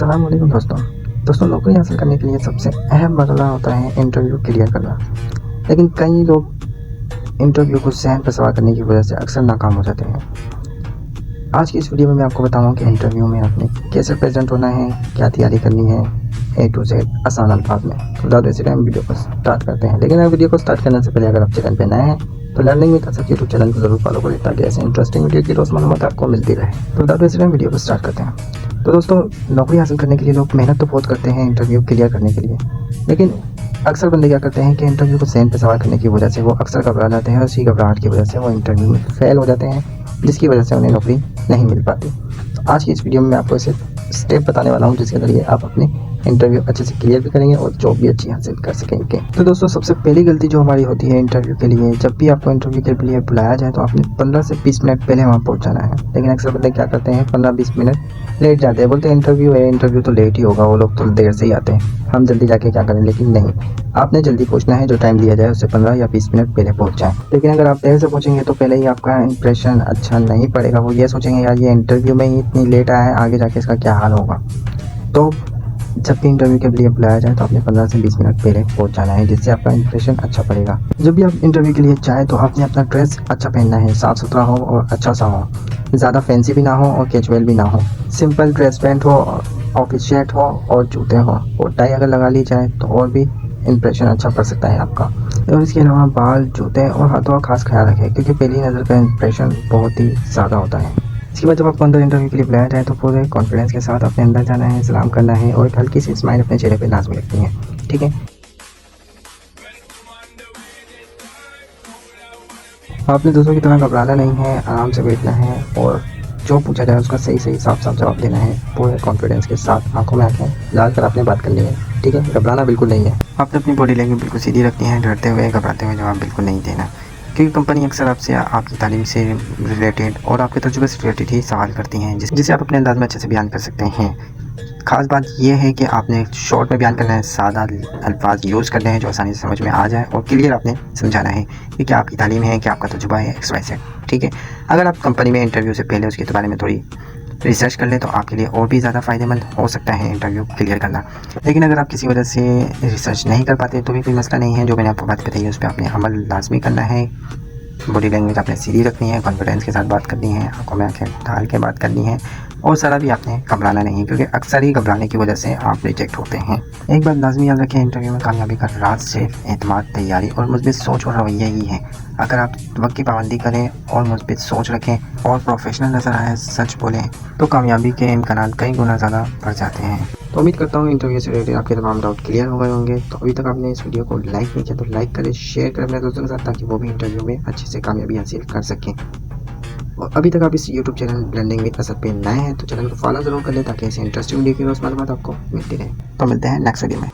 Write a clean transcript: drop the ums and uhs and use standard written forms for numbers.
अस्सलाम वालेकुम दोस्तों नौकरी हासिल करने के लिए सबसे अहम मसला होता है इंटरव्यू क्लियर करना। लेकिन कई लोग इंटरव्यू को ज़हन पर सवार करने की वजह से अक्सर नाकाम हो जाते हैं। आज की इस वीडियो में मैं आपको बताऊंगा कि इंटरव्यू में आपने कैसे प्रेजेंट होना है, क्या तैयारी करनी है, ए टू जेड आसान अल्फाज में। तो ज़्यादा वैसे टाइम वीडियो को स्टार्ट करते हैं। लेकिन अगर वीडियो को स्टार्ट करने से पहले अगर आप चैनल पर नए हैं तो learning with Asad YouTube channel को जरूर फॉलो करें ताकि ऐसे इंटरेस्टिंग वीडियो की रोज़ मालूमात आपको मिलती रहे। तो ज़्यादा वैसे टाइम वीडियो को स्टार्ट करते हैं। तो दोस्तों, नौकरी हासिल करने के लिए लोग मेहनत तो बहुत करते हैं इंटरव्यू क्लियर करने के लिए, लेकिन अक्सर बंदे क्या करते हैं कि इंटरव्यू को ज़हन पे सवार करने की वजह से वो अक्सर घबरा जाते हैं और इसी घबराहट की वजह से वो इंटरव्यू में फेल हो जाते हैं, जिसकी वजह से उन्हें नौकरी नहीं मिल पाती। तो आज की इस वीडियो में मैं आपको ऐसे स्टेप बताने वाला हूँ जिसके ज़रिए आप अपने इंटरव्यू अच्छे से क्लियर भी करेंगे और जॉब भी अच्छी हासिल कर सकेंगे। तो दोस्तों, सबसे पहली गलती जो हमारी होती है इंटरव्यू के लिए, जब भी आपको इंटरव्यू के लिए बुलाया जाए तो आपने 15 से 20 मिनट पहले वहाँ पहुँच जाना है। लेकिन अक्सर बंदे क्या करते हैं, 15-20 मिनट लेट जाते हैं, बोलते हैं इंटरव्यू है, इंटरव्यू तो लेट ही होगा, वो लोग तो देर से ही आते हैं, हम जल्दी जाके क्या करें। लेकिन नहीं, आपने जल्दी पहुँचना है, जो टाइम दिया जाए उससे 15 या 20 मिनट पहले पहुँच जाए। लेकिन अगर आप देर से पहुँचेंगे तो पहले ही आपका इंप्रेशन अच्छा नहीं पड़ेगा। वो ये सोचेंगे यार ये इंटरव्यू में ही इतनी लेट आया है, आगे जाके इसका क्या हाल होगा। तो जब भी इंटरव्यू के लिए बुलाया जाए तो आपने 15 से 20 मिनट पहले पहुंच जाना है, जिससे आपका इंप्रेशन अच्छा पड़ेगा। जब भी आप इंटरव्यू के लिए जाए तो आपने अपना ड्रेस अच्छा पहनना है, साफ़ सुथरा हो और अच्छा सा हो, ज़्यादा फैंसी भी ना हो और कैजुअल भी ना हो। सिंपल ड्रेस पैंट हो, ऑफिस शर्ट हो और जूते हो, और टाई अगर लगा ली जाए तो और भी इंप्रेशन अच्छा पड़ सकता है आपका। और इसके अलावा बाल, जूते और हाथों का खास ख्याल रखें, क्योंकि पहली नज़र का इंप्रेशन बहुत ही ज़्यादा होता है। इसके बाद जब आपको अंदर इंटरव्यू के लिए बुलाया जाए तो पूरे कॉन्फिडेंस के साथ अपने अंदर जाना है, सलाम करना है और एक हल्की सी स्माइल अपने चेहरे पे लाजमी रखनी है, ठीक है। आपने दूसरों की तरह घबराना नहीं है, आराम से बैठना है और जो पूछा जाए उसका सही सही साफ साफ जवाब देना है। पूरे कॉन्फिडेंस के साथ आंखों में आंखें डालकर आपने बात करनी है, ठीक है। घबराना बिल्कुल नहीं है। आपने अपनी बॉडी लैंग्वेज बिल्कुल सीधी रखनी है, डरते हुए घबराते हुए जवाब बिल्कुल नहीं देना, क्योंकि कंपनी अक्सर आपसे आपकी तालीम से रिलेटेड और आपके तजुर्बे से रिलेटेड ही सवाल करती हैं, जिसे आप अपने अंदाज में अच्छे से बयान कर सकते हैं। खास बात यह है कि आपने शॉर्ट में बयान करना है, सादा अल्फाज यूज़ करने हैं जो आसानी से समझ में आ जाए, और क्लियर आपने समझाना है कि क्या आपकी तालीम है, क्या आपका तजुर्बा है, XYZ, ठीक है। अगर आप कंपनी में इंटरव्यू से पहले उसके बारे में थोड़ी रिसर्च कर लें तो आपके लिए और भी ज़्यादा फ़ायदेमंद हो सकता है इंटरव्यू क्लियर करना। लेकिन अगर आप किसी वजह से रिसर्च नहीं कर पाते तो भी कोई मसला नहीं है, जो मैंने आपको बात बताई है उस पर आपने अमल लाजमी करना है। बॉडी लैंग्वेज आपने सीधी रखनी है, कॉन्फिडेंस के साथ बात करनी है, आंखों में आंखें डाल के बात करनी है, और सारा भी आपने घबराना नहीं है, क्योंकि अक्सर ही घबराने की वजह से आप रिजेक्ट होते हैं। एक बात लाजमी याद रखें, इंटरव्यू में कामयाबी का राज सिर्फ एतमाद, तैयारी और मुस्बित सोच और रवैया ही है। अगर आप वक्त की पाबंदी करें और मुस्बित सोच रखें और प्रोफेशनल नज़र आए, सच बोलें, तो कामयाबी के इम्कान कई गुना ज़्यादा बढ़ जाते हैं। तो उम्मीद करता हूँ इंटरव्यू से रिलेटेड आपके तमाम डाउट क्लियर हो गए होंगे। तो अभी तक आपने इस वीडियो को लाइक नहीं किया तो लाइक करें, शेयर करें अपने दोस्तों के साथ, ताकि वो भी इंटरव्यू में अच्छे से कामयाबी हासिल कर सकें। और अभी तक आप इस YouTube channel blending with Asad पे नए हैं तो चैनल को फॉलो जरूर कर लें, ताकि ऐसे इंटरेस्टिंग वीडियो की रोज़ मालूमात आपको मिलती रहे। तो मिलते हैं नेक्स्ट वीडियो में।